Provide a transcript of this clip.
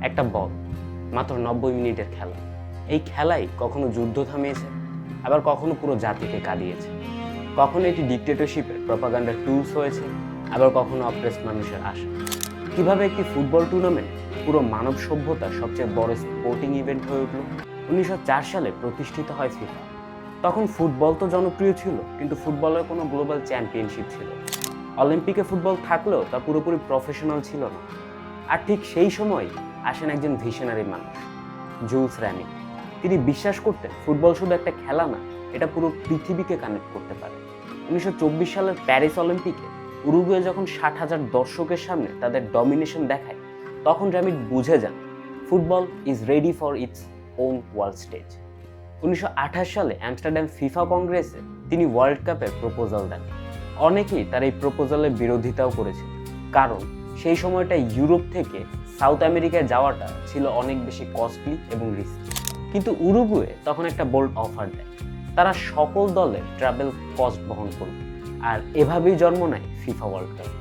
একটা বল, মাত্র 90 মিনিটের খেলা। এই খেলাই কখনো যুদ্ধ থামিয়েছে, আবার কখনো পুরো জাতিকে কাঁদিয়েছে। কখনো এটি ডিক্টেটরশিপের প্রপাগান্ডার টুলস হয়েছে, আবার কখনো অপ্রেস মানুষের আশা। কিভাবে একটি ফুটবল টুর্নামেন্ট পুরো মানব সভ্যতার সবচেয়ে বড় স্পোর্টিং ইভেন্ট হয়ে উঠল। 1904 সালে প্রতিষ্ঠিত হয় ফিফা। তখন ফুটবল তো জনপ্রিয় ছিল, কিন্তু ফুটবলের কোনো গ্লোবাল চ্যাম্পিয়নশিপ ছিল না। অলিম্পিকে ফুটবল থাকলেও তা পুরোপুরি প্রফেশনাল ছিল না। আর ঠিক সেই সময় আসেন একজন ভিশনারি মানুষ, জুলস র্যামিট। তিনি বিশ্বাস করতেন ফুটবল শুধু একটা খেলা না, এটা পুরো পৃথিবীকে কানেক্ট করতে পারে। 1924 সালের প্যারিস অলিম্পিকে উরুগুয়ে যখন 60,000 দর্শকের সামনে তাদের ডমিনেশন দেখায়, তখন র্যামিট বুঝে যান football is ready for its own world stage. 1928 সালে আমস্টারডাম ফিফা কংগ্রেসে তিনি ওয়ার্ল্ড কাপের প্রপোজাল দেন। অনেকেই তার এই প্রপোজালের বিরোধিতাও করেছিল, কারণ সেই সময়টা ইউরোপ থেকে সাউথ আমেরিকায় যাওয়াটা ছিল অনেক বেশি কস্টলি এবং রিস্কি। কিন্তু উরুগুয়ে তখন একটা বোল্ড অফার দেয়, তারা সকল দলের ট্রাভেল কস্ট বহন করবে। আর এভাবেই জন্ম নেয় ফিফা ওয়ার্ল্ড কাপ।